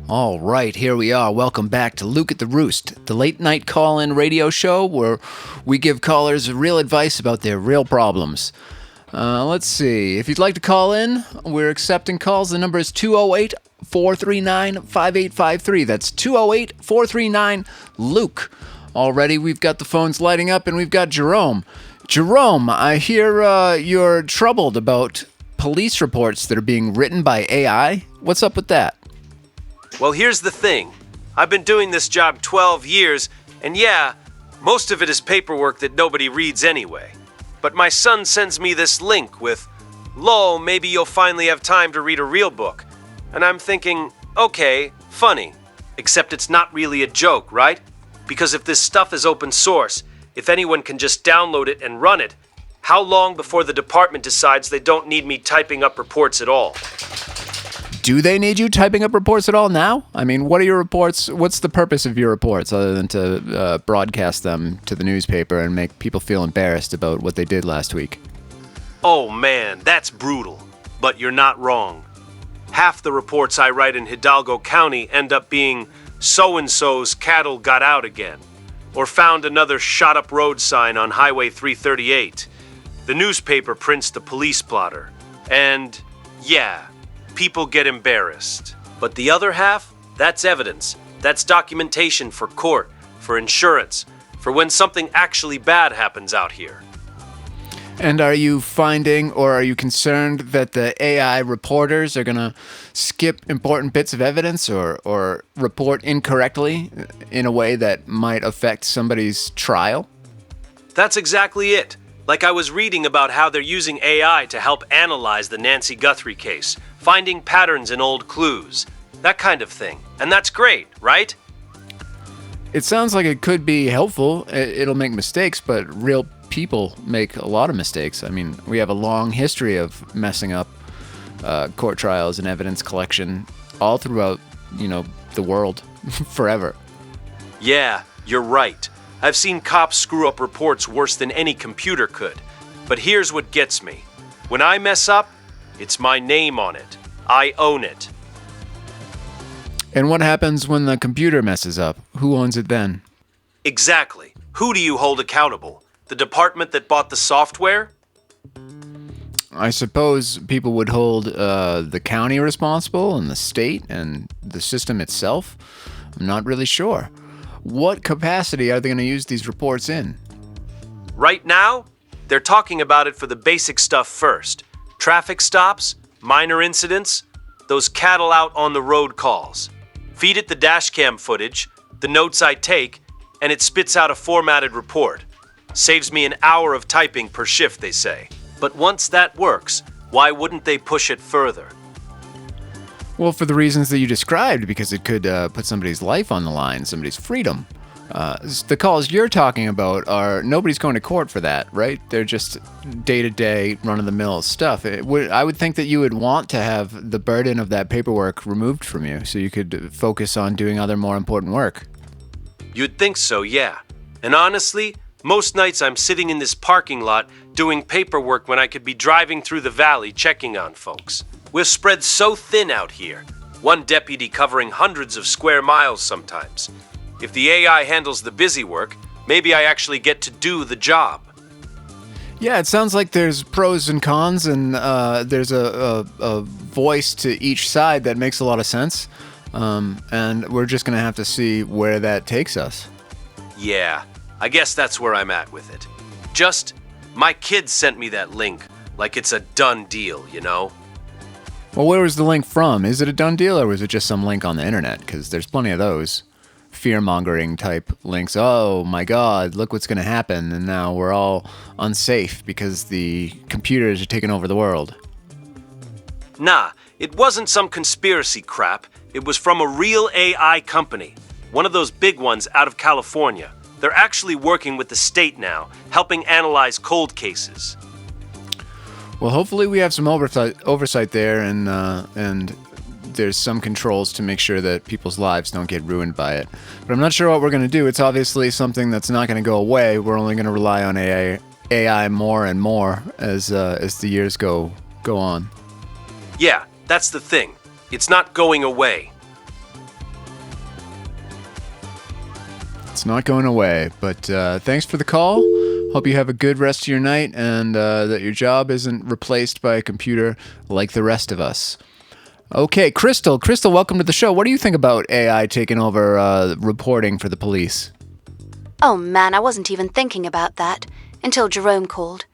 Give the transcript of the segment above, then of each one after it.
All right, here we are. Welcome back to Luke at the Roost, the late-night call-in radio show where we give callers real advice about their real problems. Let's see. If you'd like to call in, we're accepting calls. The number is 208-439-5853. That's 208-439-LUKE. Already, we've got the phones lighting up, and we've got Jerome. Jerome, I hear you're troubled about police reports that are being written by AI. What's up with that? Well, here's the thing. I've been doing this job 12 years, and yeah, most of it is paperwork that nobody reads anyway. But my son sends me this link with, "Lol, maybe you'll finally have time to read a real book." And I'm thinking, okay, funny. Except it's not really a joke, right? Because if this stuff is open source, if anyone can just download it and run it, how long before the department decides they don't need me typing up reports at all? Do they need you typing up reports at all now? I mean, what are your reports? What's the purpose of your reports other than to broadcast them to the newspaper and make people feel embarrassed about what they did last week? Oh man, that's brutal. But you're not wrong. Half the reports I write in Hidalgo County end up being so-and-so's cattle got out again, or found another shot-up road sign on Highway 338. The newspaper prints the police blotter. And yeah, people get embarrassed. But the other half, that's evidence. That's documentation for court, for insurance, for when something actually bad happens out here. And are you finding, or are you concerned that the AI reporters are going to skip important bits of evidence or report incorrectly in a way that might affect somebody's trial? That's exactly it. Like I was reading about how they're using AI to help analyze the Nancy Guthrie case, finding patterns in old clues, that kind of thing. And that's great, right? It sounds like it could be helpful. It'll make mistakes, but real people make a lot of mistakes. I mean, we have a long history of messing up court trials and evidence collection all throughout, the world forever. Yeah, you're right. I've seen cops screw up reports worse than any computer could. But here's what gets me. When I mess up, it's my name on it. I own it. And what happens when the computer messes up? Who owns it then? Exactly. Who do you hold accountable? The department that bought the software? I suppose people would hold the county responsible and the state and the system itself. I'm not really sure. What capacity are they going to use these reports in? Right now, they're talking about it for the basic stuff first. Traffic stops, minor incidents, those cattle out on the road calls. Feed it the dashcam footage, the notes I take, and it spits out a formatted report. Saves me an hour of typing per shift, they say. But once that works, why wouldn't they push it further? Well, for the reasons that you described, because it could put somebody's life on the line, somebody's freedom. The calls you're talking about nobody's going to court for that, right? They're just day-to-day, run-of-the-mill stuff. I would think that you would want to have the burden of that paperwork removed from you so you could focus on doing other more important work. You'd think so, yeah. And honestly, most nights I'm sitting in this parking lot doing paperwork when I could be driving through the valley checking on folks. We're spread so thin out here. One deputy covering hundreds of square miles sometimes. If the AI handles the busy work, maybe I actually get to do the job. Yeah, it sounds like there's pros and cons, and there's a voice to each side that makes a lot of sense. And we're just going to have to see where that takes us. Yeah, I guess that's where I'm at with it. Just, my kids sent me that link, like it's a done deal, you know? Well, where was the link from? Is it a done deal, or was it just some link on the internet? Because there's plenty of those fear-mongering type links. Oh my God, look what's going to happen, and now we're all unsafe because the computers are taking over the world. Nah, it wasn't some conspiracy crap. It was from a real AI company. One of those big ones out of California. They're actually working with the state now, helping analyze cold cases. Well, hopefully we have some oversight there, and there's some controls to make sure that people's lives don't get ruined by it. But I'm not sure what we're going to do. It's obviously something that's not going to go away. We're only going to rely on AI more and more as the years go on. Yeah, that's the thing. It's not going away. It's not going away, but thanks for the call. Hope you have a good rest of your night and that your job isn't replaced by a computer like the rest of us. Okay, Crystal. Crystal, welcome to the show. What do you think about AI taking over reporting for the police? Oh man, I wasn't even thinking about that until Jerome called.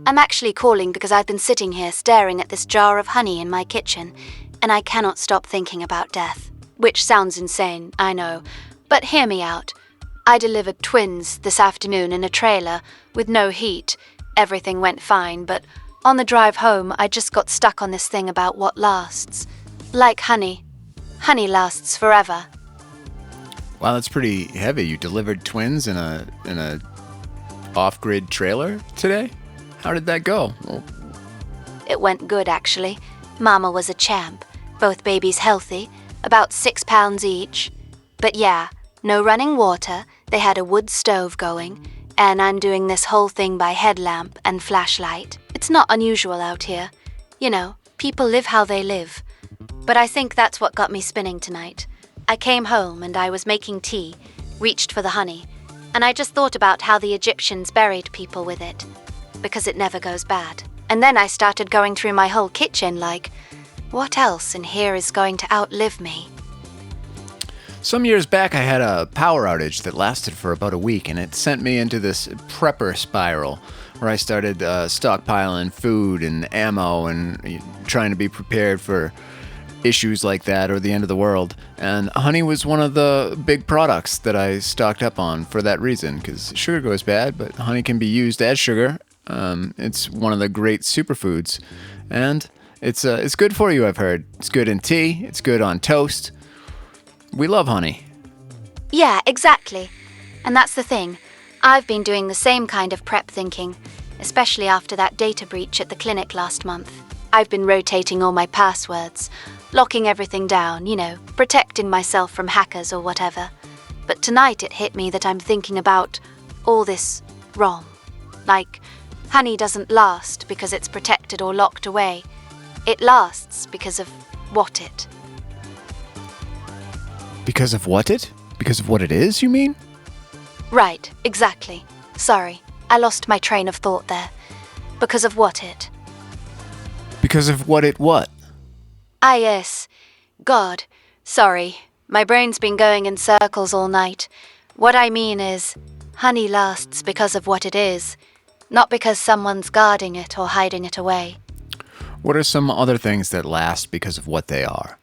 I'm actually calling because I've been sitting here staring at this jar of honey in my kitchen, and I cannot stop thinking about death. Which sounds insane, I know, but hear me out. I delivered twins this afternoon in a trailer with no heat. Everything went fine, but on the drive home, I just got stuck on this thing about what lasts. Like honey. Honey lasts forever. Wow, that's pretty heavy. You delivered twins in a off-grid trailer today? How did that go? Well, it went good, actually. Mama was a champ. Both babies healthy, about 6 pounds each. But yeah, no running water, they had a wood stove going, and I'm doing this whole thing by headlamp and flashlight. It's not unusual out here. You know, people live how they live. But I think that's what got me spinning tonight. I came home and I was making tea, reached for the honey, and I just thought about how the Egyptians buried people with it, because it never goes bad. And then I started going through my whole kitchen like, what else in here is going to outlive me? some years back, I had a power outage that lasted for about a week, and it sent me into this prepper spiral where I started stockpiling food and ammo and trying to be prepared for issues like that or the end of the world. And honey was one of the big products that I stocked up on for that reason, because sugar goes bad, but honey can be used as sugar. It's one of the great superfoods, and it's good for you, I've heard. It's good in tea, it's good on toast. We love honey. Yeah, exactly. And that's the thing. I've been doing the same kind of prep thinking, especially after that data breach at the clinic last month. I've been rotating all my passwords, locking everything down, protecting myself from hackers or whatever. But tonight it hit me that I'm thinking about all this wrong. Like, honey doesn't last because it's protected or locked away. It lasts because of what it. Because of what it? Because of what it is, you mean? Right, exactly. Sorry, I lost my train of thought there. Because of what it. Because of what it what? Ah, yes. God, sorry. My brain's been going in circles all night. What I mean is, honey lasts because of what it is, not because someone's guarding it or hiding it away. What are some other things that last because of what they are?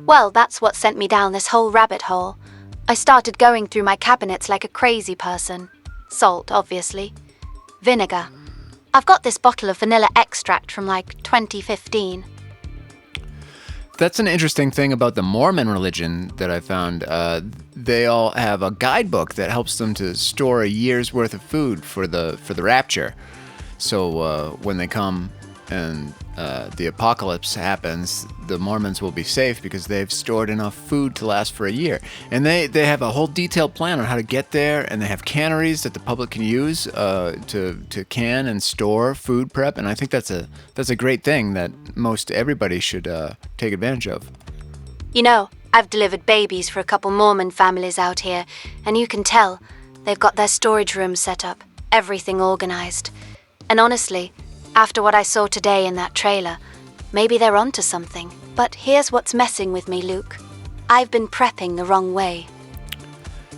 Well, that's what sent me down this whole rabbit hole. I started going through my cabinets like a crazy person. Salt, obviously. Vinegar. I've got this bottle of vanilla extract from like 2015. That's an interesting thing about the Mormon religion that I found. They all have a guidebook that helps them to store a year's worth of food for the rapture. So when they come and the apocalypse happens, the Mormons will be safe because they've stored enough food to last for a year. And they have a whole detailed plan on how to get there, and they have canneries that the public can use to can and store food prep. And I think that's a great thing that most everybody should take advantage of. I've delivered babies for a couple Mormon families out here, and you can tell they've got their storage rooms set up, everything organized. And honestly, after what I saw today in that trailer, maybe they're onto something. But here's what's messing with me, Luke. I've been prepping the wrong way.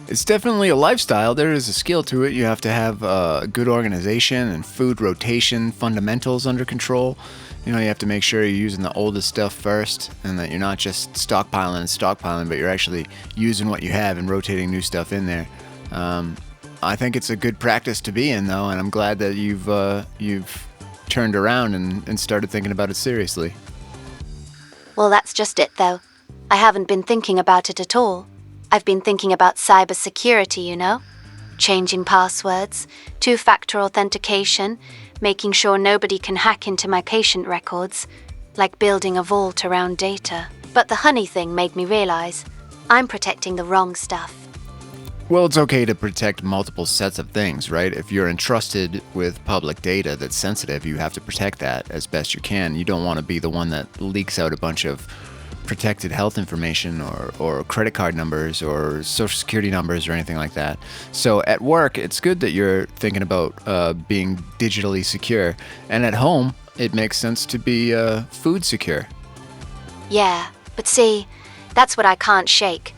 It's definitely a lifestyle. There is a skill to it. You have to have good organization and food rotation fundamentals under control. You have to make sure you're using the oldest stuff first, and that you're not just stockpiling, but you're actually using what you have and rotating new stuff in there. I think it's a good practice to be in, though, and I'm glad that you've turned around and started thinking about it seriously. Well, that's just it, though. I haven't been thinking about it at all. I've been thinking about cybersecurity, changing passwords, two-factor authentication, making sure nobody can hack into my patient records, like building a vault around data. But the honey thing made me realize I'm protecting the wrong stuff. Well, it's okay to protect multiple sets of things, right? If you're entrusted with public data that's sensitive, you have to protect that as best you can. You don't want to be the one that leaks out a bunch of protected health information or credit card numbers or social security numbers or anything like that. So at work, it's good that you're thinking about being digitally secure. And at home, it makes sense to be food secure. Yeah, but see, that's what I can't shake.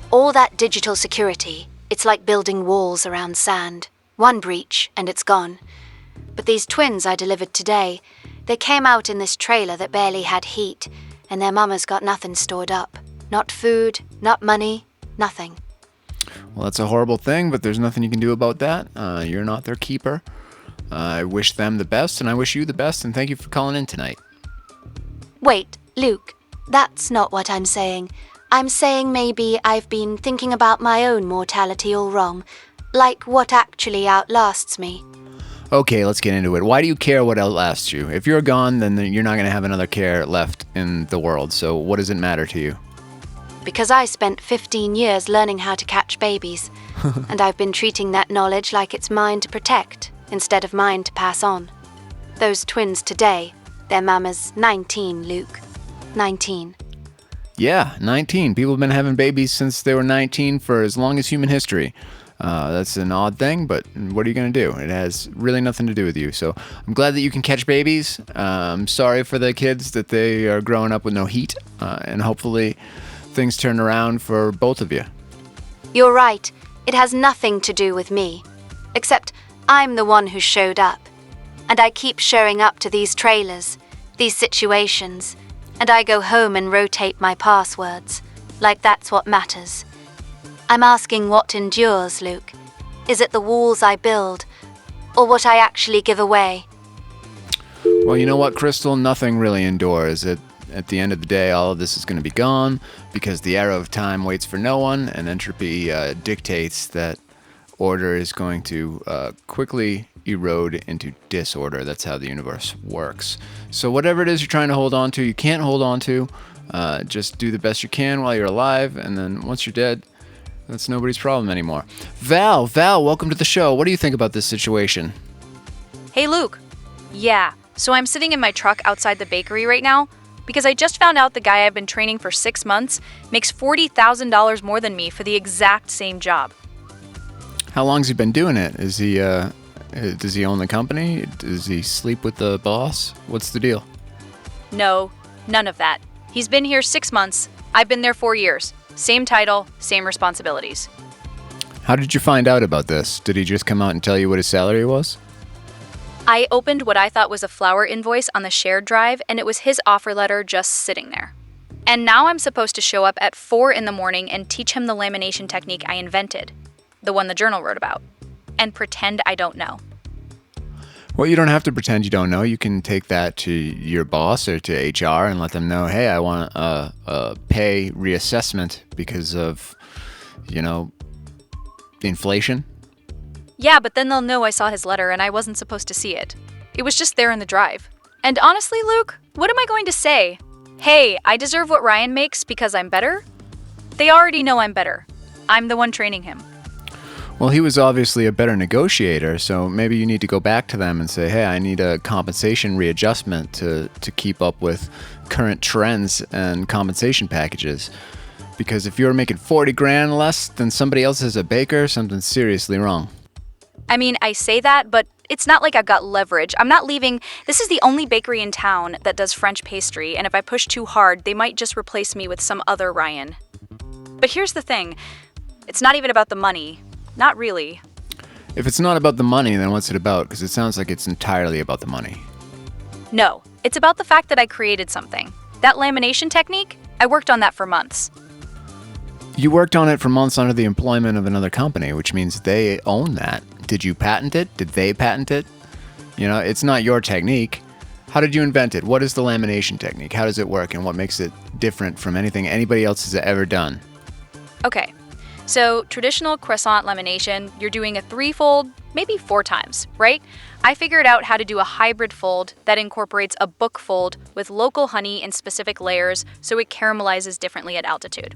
All that digital security, it's like building walls around sand. One breach, and it's gone. But these twins I delivered today, they came out in this trailer that barely had heat, and their mama's got nothing stored up. Not food, not money, nothing. Well, that's a horrible thing, but there's nothing you can do about that. You're not their keeper. I wish them the best, and I wish you the best, and thank you for calling in tonight. Wait, Luke, that's not what I'm saying. I'm saying maybe I've been thinking about my own mortality all wrong, like what actually outlasts me. Okay, let's get into it. Why do you care what outlasts you? If you're gone, then you're not going to have another care left in the world, so what does it matter to you? Because I spent 15 years learning how to catch babies, and I've been treating that knowledge like it's mine to protect, instead of mine to pass on. Those twins today, their mama's 19, Luke. 19. Yeah, 19. People have been having babies since they were 19 for as long as human history. That's an odd thing, but what are you going to do? It has really nothing to do with you. So I'm glad that you can catch babies. I'm sorry for the kids that they are growing up with no heat, and hopefully things turn around for both of you. You're right. It has nothing to do with me. Except I'm the one who showed up. And I keep showing up to these trailers, these situations, and I go home and rotate my passwords, like that's what matters. I'm asking what endures, Luke. Is it the walls I build, or what I actually give away? Well, you know what, Crystal? Nothing really endures. At the end of the day, all of this is going to be gone because the arrow of time waits for no one, and entropy dictates that order is going to quickly erode into disorder. That's how the universe works. So whatever it is you're trying to hold on to, you can't hold on to. Just do the best you can while you're alive, and then once you're dead, that's nobody's problem anymore. Val, welcome to the show. What do you think about this situation? Hey, Luke. Yeah, so I'm sitting in my truck outside the bakery right now because I just found out the guy I've been training for 6 months makes $40,000 more than me for the exact same job. How long's he been doing it? Does he own the company? Does he sleep with the boss? What's the deal? No, none of that. He's been here 6 months. I've been there 4 years. Same title, same responsibilities. How did you find out about this? Did he just come out and tell you what his salary was? I opened what I thought was a flower invoice on the shared drive, and it was his offer letter just sitting there. And now I'm supposed to show up at 4 in the morning and teach him the lamination technique I invented, the one the journal wrote about, and pretend I don't know. Well, you don't have to pretend you don't know. You can take that to your boss or to HR and let them know, hey, I want a pay reassessment because of, inflation. Yeah, but then they'll know I saw his letter and I wasn't supposed to see it. It was just there in the drive. And honestly, Luke, what am I going to say? Hey, I deserve what Ryan makes because I'm better? They already know I'm better. I'm the one training him. Well, he was obviously a better negotiator, so maybe you need to go back to them and say, hey, I need a compensation readjustment to keep up with current trends and compensation packages. Because if you're making 40 grand less than somebody else as a baker, something's seriously wrong. I mean, I say that, but it's not like I've got leverage. I'm not leaving. This is the only bakery in town that does French pastry, and if I push too hard, they might just replace me with some other Ryan. But here's the thing. It's not even about the money. Not really. If it's not about the money, then what's it about? Because it sounds like it's entirely about the money. No, it's about the fact that I created something. That lamination technique, I worked on that for months. You worked on it for months under the employment of another company, which means they own that. Did you patent it? Did they patent it? It's not your technique. How did you invent it? What is the lamination technique? How does it work? And what makes it different from anything anybody else has ever done? Okay. So traditional croissant lamination, you're doing a 3-fold, maybe 4 times, right? I figured out how to do a hybrid fold that incorporates a book fold with local honey in specific layers so it caramelizes differently at altitude.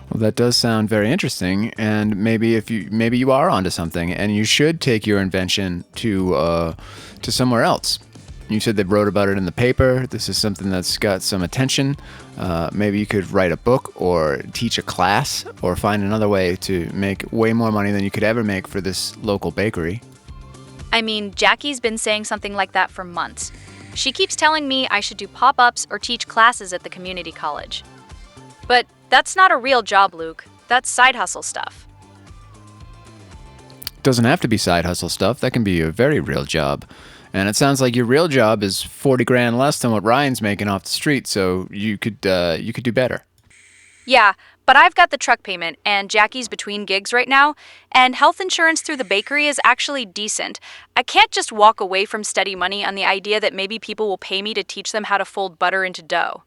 Well, that does sound very interesting, and maybe you are onto something, and you should take your invention to somewhere else. You said they wrote about it in the paper. This is something that's got some attention. Maybe you could write a book or teach a class or find another way to make way more money than you could ever make for this local bakery. I mean, Jackie's been saying something like that for months. She keeps telling me I should do pop-ups or teach classes at the community college. But that's not a real job, Luke. That's side hustle stuff. Doesn't have to be side hustle stuff. That can be a very real job. And it sounds like your real job is 40 grand less than what Ryan's making off the street, so you could do better. Yeah, but I've got the truck payment, and Jackie's between gigs right now, and health insurance through the bakery is actually decent. I can't just walk away from steady money on the idea that maybe people will pay me to teach them how to fold butter into dough.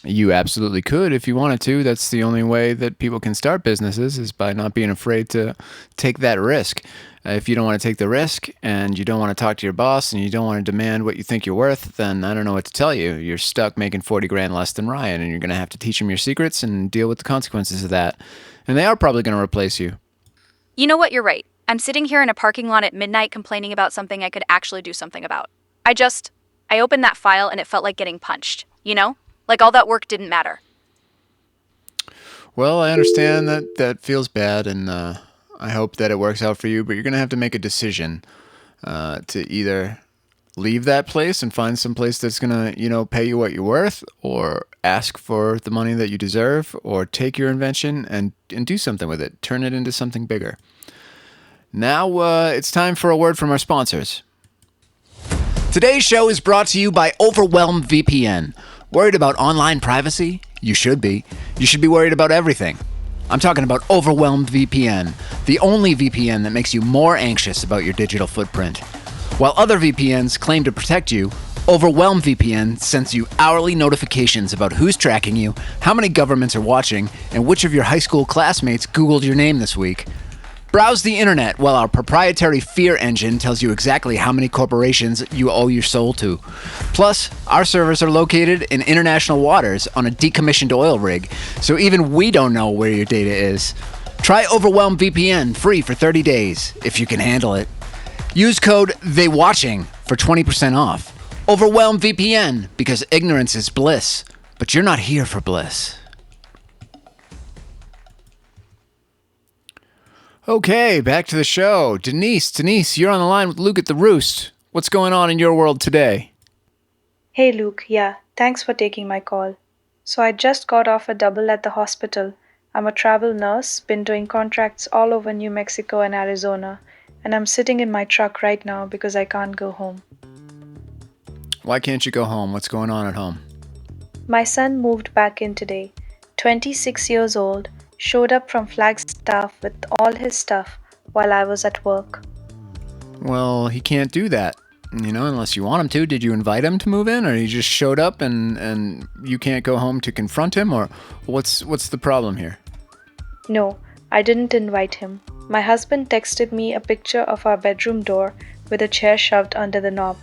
You absolutely could if you wanted to. That's the only way that people can start businesses, is by not being afraid to take that risk. If you don't want to take the risk and you don't want to talk to your boss and you don't want to demand what you think you're worth, then I don't know what to tell you. You're stuck making 40 grand less than Ryan, and you're going to have to teach him your secrets and deal with the consequences of that. And they are probably going to replace you. You know what? You're right. I'm sitting here in a parking lot at midnight complaining about something I could actually do something about. I opened that file and it felt like getting punched, you know? Like all that work didn't matter. Well, I understand that feels bad, and I hope that it works out for you, but you're going to have to make a decision to either leave that place and find some place that's going to, pay you what you're worth, or ask for the money that you deserve, or take your invention and do something with it. Turn it into something bigger. Now it's time for a word from our sponsors. Today's show is brought to you by Overwhelmed VPN. Worried about online privacy? You should be. You should be worried about everything. I'm talking about Overwhelmed VPN, the only VPN that makes you more anxious about your digital footprint. While other VPNs claim to protect you, Overwhelmed VPN sends you hourly notifications about who's tracking you, how many governments are watching, and which of your high school classmates Googled your name this week. Browse the internet while our proprietary fear engine tells you exactly how many corporations you owe your soul to. Plus, our servers are located in international waters on a decommissioned oil rig, so even we don't know where your data is. Try Overwhelmed VPN free for 30 days, if you can handle it. Use code THEYWATCHING for 20% off. Overwhelmed VPN, because ignorance is bliss, but you're not here for bliss. Okay, back to the show. Denise, you're on the line with Luke at the Roost. What's going on in your world today? Hey Luke, yeah, thanks for taking my call. So I just got off a double at the hospital. I'm a travel nurse, been doing contracts all over New Mexico and Arizona, and I'm sitting in my truck right now because I can't go home. Why can't you go home? What's going on at home? My son moved back in today, 26 years old, showed up from Flagstaff with all his stuff while I was at work. Well, he can't do that, unless you want him to. Did you invite him to move in, or he just showed up and you can't go home to confront him, or what's the problem here? No, I didn't invite him. My husband texted me a picture of our bedroom door with a chair shoved under the knob.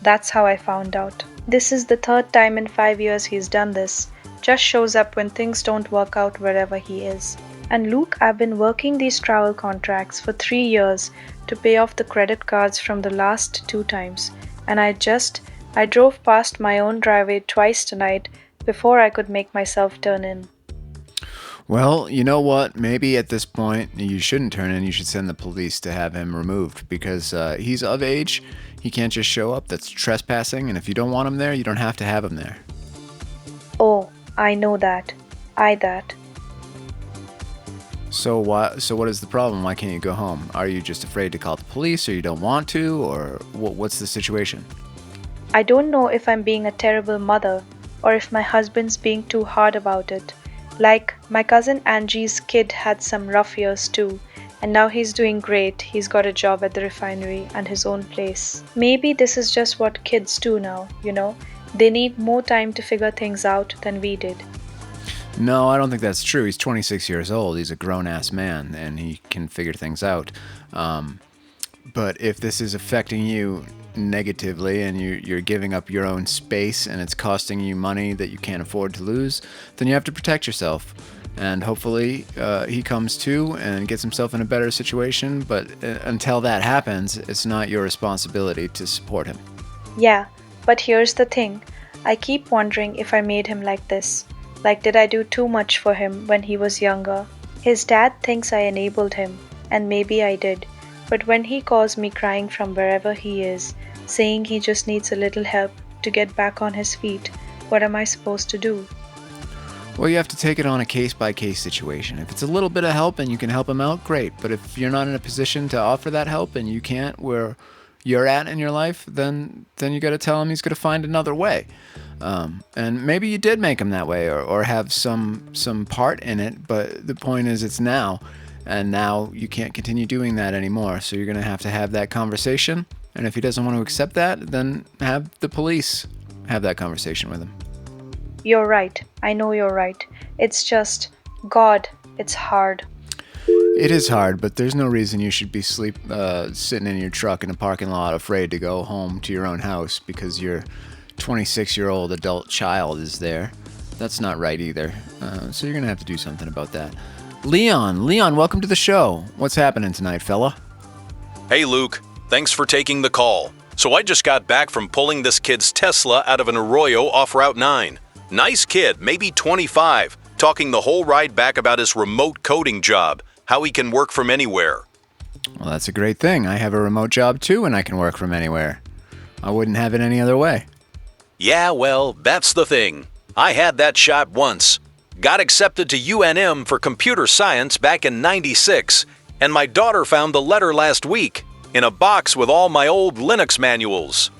That's how I found out. This is the third time in 5 years he's done this. Just shows up when things don't work out wherever he is. And Luke, I've been working these travel contracts for 3 years to pay off the credit cards from the last 2 times. And I drove past my own driveway twice tonight before I could make myself turn in. Well, you know what? Maybe at this point you shouldn't turn in. You should send the police to have him removed, because he's of age. He can't just show up. That's trespassing. And if you don't want him there, you don't have to have him there. Oh, I know that. So what is the problem? Why can't you go home? Are you just afraid to call the police, or you don't want to, or what's the situation? I don't know if I'm being a terrible mother or if my husband's being too hard about it. Like, my cousin Angie's kid had some rough years too, and now he's doing great. He's got a job at the refinery and his own place. Maybe this is just what kids do now, They need more time to figure things out than we did. No, I don't think that's true. He's 26 years old. He's a grown-ass man, and he can figure things out. But if this is affecting you negatively, and you're giving up your own space, and it's costing you money that you can't afford to lose, then you have to protect yourself. And hopefully he comes to and gets himself in a better situation. But until that happens, it's not your responsibility to support him. Yeah, but here's the thing. I keep wondering if I made him like this. Like, did I do too much for him when he was younger? His dad thinks I enabled him, and maybe I did. But when he calls me crying from wherever he is, saying he just needs a little help to get back on his feet, what am I supposed to do? Well, you have to take it on a case-by-case situation. If it's a little bit of help and you can help him out, great. But if you're not in a position to offer that help and you can't where you're at in your life, then you got to tell him he's got to find another way. And maybe you did make him that way or have some part in it, but the point is it's now. And now you can't continue doing that anymore. So you're going to have that conversation. And if he doesn't want to accept that, then have the police have that conversation with him. You're right. I know you're right. It's just, God, it's hard. It is hard, but there's no reason you should be sitting in your truck in a parking lot afraid to go home to your own house because your 26-year-old adult child is there. That's not right either. So you're going to have to do something about that. Leon, welcome to the show. What's happening tonight, fella? Hey, Luke. Thanks for taking the call. So I just got back from pulling this kid's Tesla out of an Arroyo off Route 9. Nice kid, maybe 25, talking the whole ride back about his remote coding job, how he can work from anywhere. Well, that's a great thing. I have a remote job too, and I can work from anywhere. I wouldn't have it any other way. Yeah, well, that's the thing. I had that shot once. Got accepted to UNM for computer science back in '96, and my daughter found the letter last week in a box with all my old Linux manuals.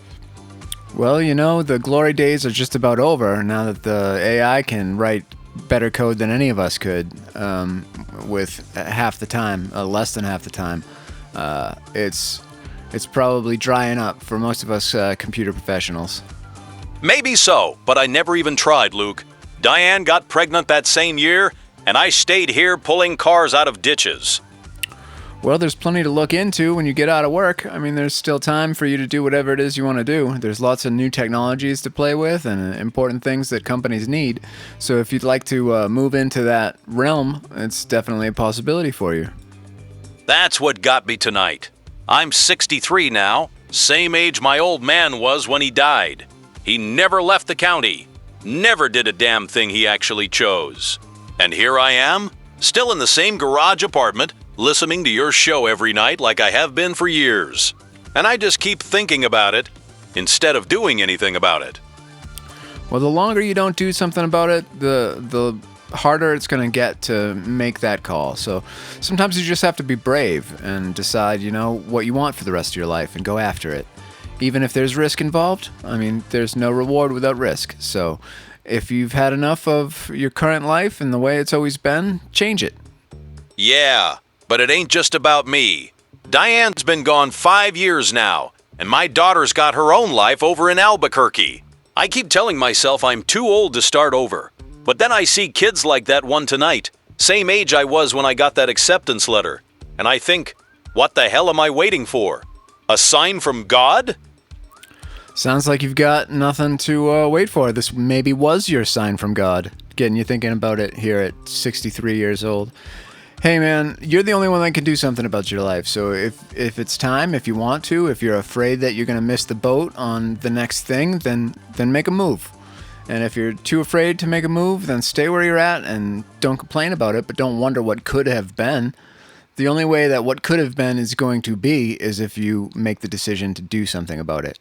Well, the glory days are just about over now that the AI can write better code than any of us could with half the time, less than half the time. It's probably drying up for most of us computer professionals. Maybe so, but I never even tried, Luke. Diane got pregnant that same year, and I stayed here pulling cars out of ditches. Well, there's plenty to look into when you get out of work. I mean, there's still time for you to do whatever it is you want to do. There's lots of new technologies to play with and important things that companies need. So if you'd like to move into that realm, it's definitely a possibility for you. That's what got me tonight. I'm 63 now, same age my old man was when he died. He never left the county, never did a damn thing he actually chose. And here I am, still in the same garage apartment, listening to your show every night like I have been for years. And I just keep thinking about it instead of doing anything about it. Well, the longer you don't do something about it, the harder it's going to get to make that call. So sometimes you just have to be brave and decide, what you want for the rest of your life and go after it. Even if there's risk involved, I mean, there's no reward without risk. So if you've had enough of your current life and the way it's always been, change it. Yeah, but it ain't just about me. Diane's been gone 5 years now, and my daughter's got her own life over in Albuquerque. I keep telling myself I'm too old to start over, but then I see kids like that one tonight, same age I was when I got that acceptance letter, and I think, what the hell am I waiting for? A sign from God? Sounds like you've got nothing to wait for. This maybe was your sign from God, getting you thinking about it here at 63 years old. Hey man, you're the only one that can do something about your life. So if it's time, if you want to, if you're afraid that you're going to miss the boat on the next thing, then make a move. And if you're too afraid to make a move, then stay where you're at and don't complain about it, but don't wonder what could have been. The only way that what could have been is going to be is if you make the decision to do something about it.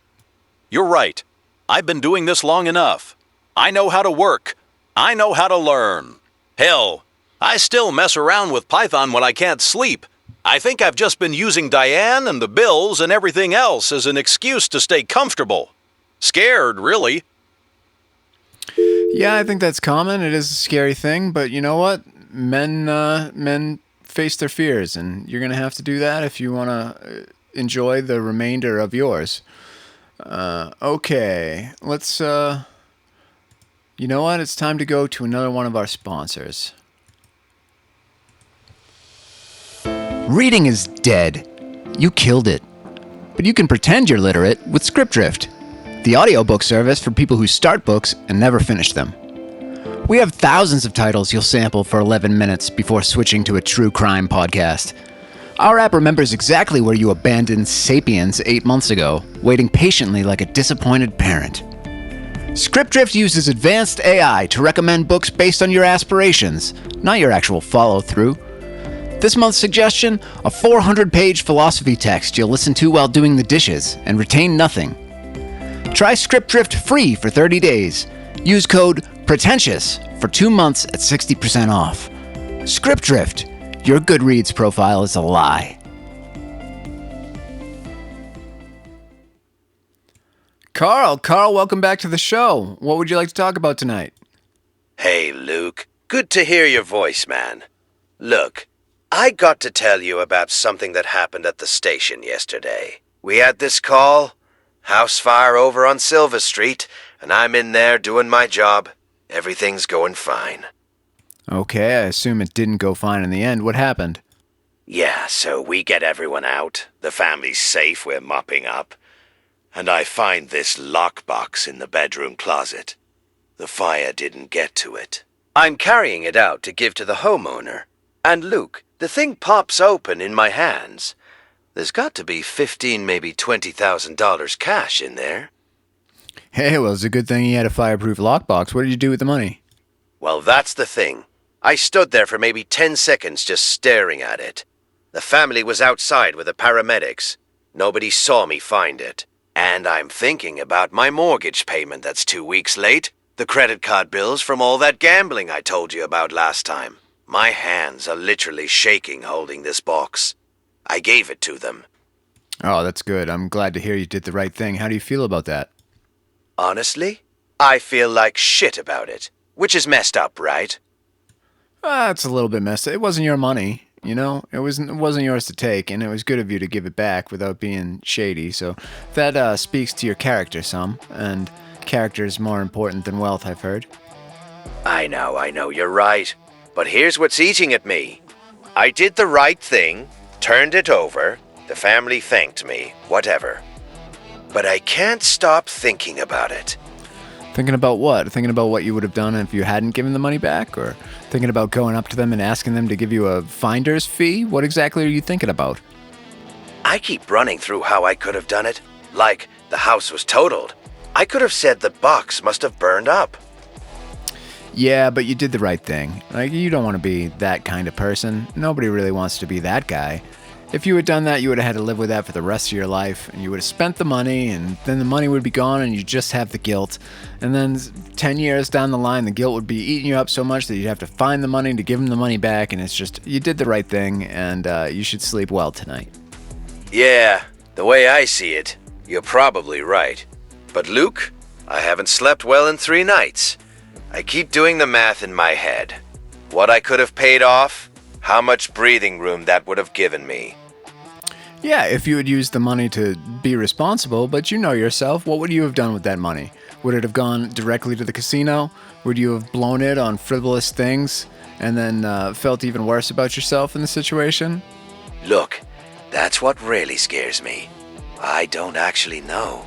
You're right. I've been doing this long enough. I know how to work. I know how to learn. Hell, I still mess around with Python when I can't sleep. I think I've just been using Diane and the bills and everything else as an excuse to stay comfortable. Scared, really. Yeah, I think that's common. It is a scary thing, but you know what? Men face their fears, and you're going to have to do that if you want to enjoy the remainder of yours. Okay, let's, you know what? It's time to go to another one of our sponsors. Reading is dead. You killed it. But you can pretend you're literate with Scriptdrift, the audiobook service for people who start books and never finish them. We have thousands of titles you'll sample for 11 minutes before switching to a true crime podcast. Our app remembers exactly where you abandoned Sapiens 8 months ago, waiting patiently like a disappointed parent. Scriptdrift uses advanced AI to recommend books based on your aspirations, not your actual follow-through. This month's suggestion, a 400-page philosophy text you'll listen to while doing the dishes and retain nothing. Try Scriptdrift free for 30 days. Use code PRETENTIOUS for 2 months at 60% off. Scriptdrift, your Goodreads profile is a lie. Carl, welcome back to the show. What would you like to talk about tonight? Hey, Luke. Good to hear your voice, man. Look, I got to tell you about something that happened at the station yesterday. We had this call, house fire over on Silver Street, and I'm in there doing my job. Everything's going fine. Okay, I assume it didn't go fine in the end. What happened? Yeah, so we get everyone out. The family's safe, we're mopping up. And I find this lockbox in the bedroom closet. The fire didn't get to it. I'm carrying it out to give to the homeowner. And Luke, the thing pops open in my hands. There's got to be $15,000, maybe $20,000 cash in there. Hey, well, it's a good thing he had a fireproof lockbox. What did you do with the money? Well, that's the thing. I stood there for maybe 10 seconds just staring at it. The family was outside with the paramedics. Nobody saw me find it. And I'm thinking about my mortgage payment that's 2 weeks late, the credit card bills from all that gambling I told you about last time. My hands are literally shaking holding this box. I gave it to them. Oh, that's good. I'm glad to hear you did the right thing. How do you feel about that? Honestly, I feel like shit about it, which is messed up, right? It's a little bit messed up. It wasn't your money, you know? It wasn't yours to take, and it was good of you to give it back without being shady. So that speaks to your character some, and character is more important than wealth, I've heard. I know, you're right. But here's what's eating at me. I did the right thing, turned it over, the family thanked me, whatever. But I can't stop thinking about it. Thinking about what? Thinking about what you would have done if you hadn't given the money back? Or thinking about going up to them and asking them to give you a finder's fee? What exactly are you thinking about? I keep running through how I could have done it. Like, the house was totaled. I could have said the box must have burned up. Yeah, but you did the right thing. Like, you don't want to be that kind of person. Nobody really wants to be that guy. If you had done that, you would have had to live with that for the rest of your life, and you would have spent the money, and then the money would be gone, and you just have the guilt. And then 10 years down the line, the guilt would be eating you up so much that you'd have to find the money to give them the money back, and it's just, you did the right thing, and you should sleep well tonight. Yeah, the way I see it, you're probably right. But Luke, I haven't slept well in 3 nights. I keep doing the math in my head. What I could have paid off, how much breathing room that would have given me. Yeah, if you had used the money to be responsible, but you know yourself, what would you have done with that money? Would it have gone directly to the casino? Would you have blown it on frivolous things and then felt even worse about yourself in the situation? Look, that's what really scares me. I don't actually know.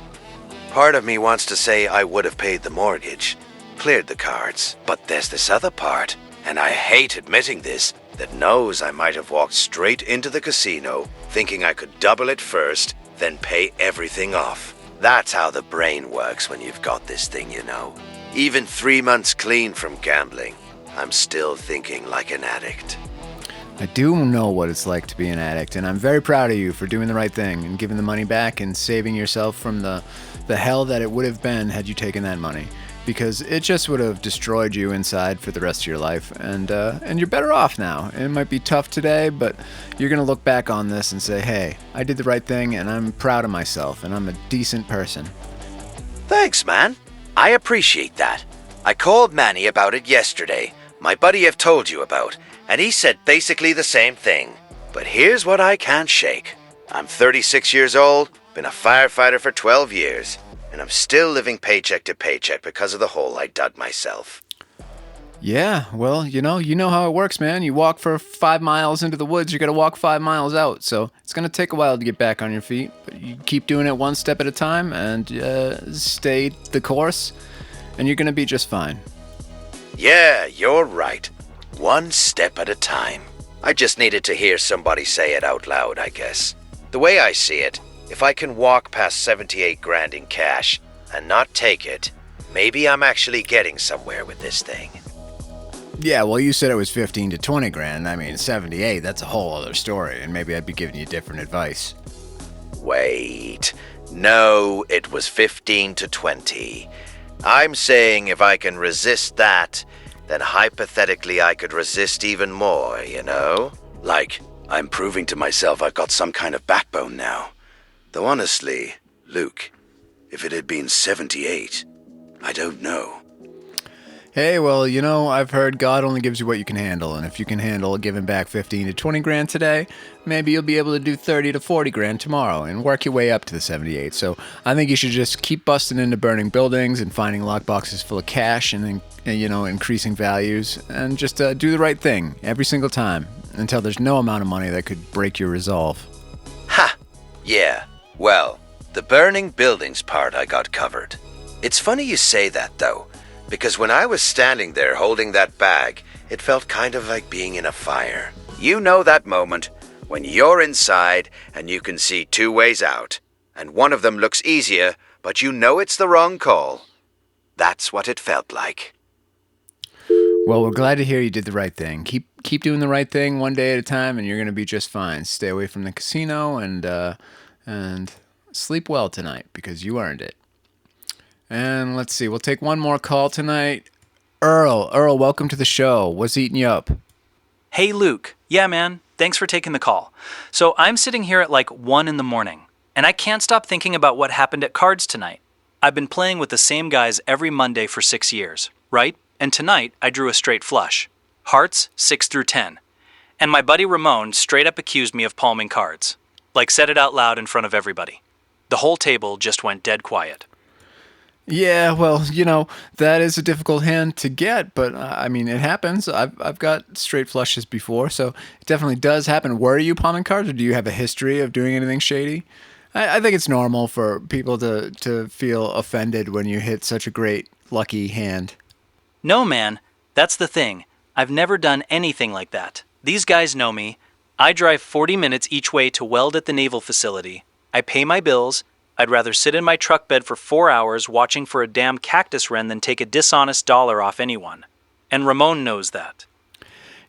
Part of me wants to say I would have paid the mortgage, cleared the cards, but there's this other part, and I hate admitting this, that knows I might have walked straight into the casino, thinking I could double it first, then pay everything off. That's how the brain works when you've got this thing, you know. Even 3 months clean from gambling, I'm still thinking like an addict. I do know what it's like to be an addict, and I'm very proud of you for doing the right thing and giving the money back and saving yourself from the hell that it would have been had you taken that money. Because it just would have destroyed you inside for the rest of your life, and you're better off now. It might be tough today, but you're gonna look back on this and say, hey, I did the right thing, and I'm proud of myself, and I'm a decent person. Thanks, man. I appreciate that. I called Manny about it yesterday, my buddy I've told you about, and he said basically the same thing. But here's what I can't shake. I'm 36 years old, been a firefighter for 12 years. And I'm still living paycheck to paycheck because of the hole I dug myself. Yeah, well, you know how it works, man. You walk for 5 miles into the woods, you're going to walk 5 miles out. So it's going to take a while to get back on your feet. But you keep doing it one step at a time and stay the course, and you're going to be just fine. Yeah, you're right. One step at a time. I just needed to hear somebody say it out loud, I guess. The way I see it, if I can walk past 78 grand in cash and not take it, maybe I'm actually getting somewhere with this thing. Yeah, well, you said it was 15 to 20 grand. I mean, 78, that's a whole other story, and maybe I'd be giving you different advice. Wait. No, it was 15 to 20. I'm saying if I can resist that, then hypothetically I could resist even more, you know? Like, I'm proving to myself I've got some kind of backbone now. Though honestly, Luke, if it had been 78, I don't know. Hey, well, you know, I've heard God only gives you what you can handle, and if you can handle giving back 15 to 20 grand today, maybe you'll be able to do 30 to 40 grand tomorrow and work your way up to the 78. So I think you should just keep busting into burning buildings and finding lockboxes full of cash and you know, increasing values, and just do the right thing every single time until there's no amount of money that could break your resolve. Ha! Yeah, well, the burning buildings part I got covered. It's funny you say that, though, because when I was standing there holding that bag, it felt kind of like being in a fire. You know that moment when you're inside and you can see two ways out, and one of them looks easier, but you know it's the wrong call. That's what it felt like. Well, we're glad to hear you did the right thing. Keep doing the right thing one day at a time, and you're going to be just fine. Stay away from the casino and sleep well tonight because you earned it. And let's see, we'll take one more call tonight. Earl, welcome to the show. What's eating you up? Hey, Luke. Yeah, man. Thanks for taking the call. So I'm sitting here at like 1 in the morning, and I can't stop thinking about what happened at cards tonight. I've been playing with the same guys every Monday for 6 years, right? And tonight I drew a straight flush. Hearts 6 through 10. And my buddy Ramon straight up accused me of palming cards. Like said it out loud in front of everybody. The whole table just went dead quiet. Yeah, well, you know, that is a difficult hand to get, but I mean, it happens. I've got straight flushes before, so it definitely does happen. Were you palming cards, or do you have a history of doing anything shady? I think it's normal for people to feel offended when you hit such a great, lucky hand. No, man. That's the thing. I've never done anything like that. These guys know me. I drive 40 minutes each way to weld at the naval facility. I pay my bills. I'd rather sit in my truck bed for 4 hours watching for a damn cactus wren than take a dishonest dollar off anyone. And Ramon knows that.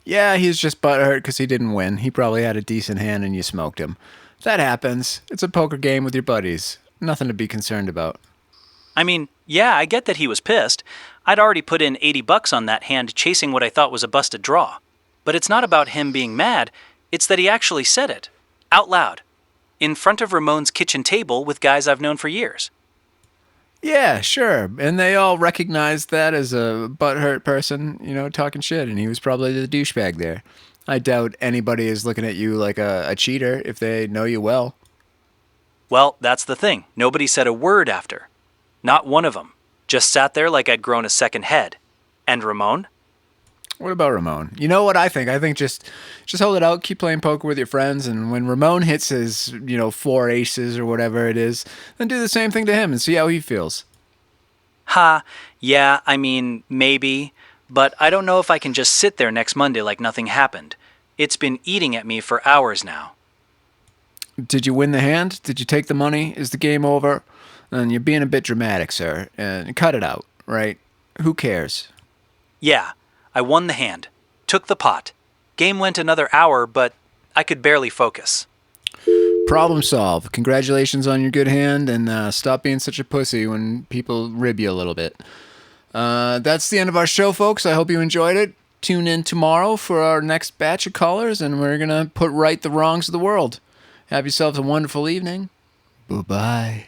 Yeah, he's just butthurt because he didn't win. He probably had a decent hand and you smoked him. That happens. It's a poker game with your buddies. Nothing to be concerned about. I mean, yeah, I get that he was pissed. I'd already put in $80 on that hand chasing what I thought was a busted draw. But it's not about him being mad. It's that he actually said it. Out loud. In front of Ramon's kitchen table with guys I've known for years. Yeah, sure. And they all recognized that as a butthurt person, you know, talking shit. And he was probably the douchebag there. I doubt anybody is looking at you like a cheater if they know you well. Well, that's the thing. Nobody said a word after. Not one of them. Just sat there like I'd grown a second head. And Ramon? What about Ramon? You know what I think? I think just hold it out, keep playing poker with your friends, and when Ramon hits his, 4 aces or whatever it is, then do the same thing to him and see how he feels. Ha, yeah, I mean, maybe, but I don't know if I can just sit there next Monday like nothing happened. It's been eating at me for hours now. Did you win the hand? Did you take the money? Is the game over? And you're being a bit dramatic, sir. And cut it out, right? Who cares? Yeah. I won the hand, took the pot. Game went another hour, but I could barely focus. Problem solved. Congratulations on your good hand, and stop being such a pussy when people rib you a little bit. That's the end of our show, folks. I hope you enjoyed it. Tune in tomorrow for our next batch of callers, and we're going to put right the wrongs of the world. Have yourselves a wonderful evening. Bye-bye.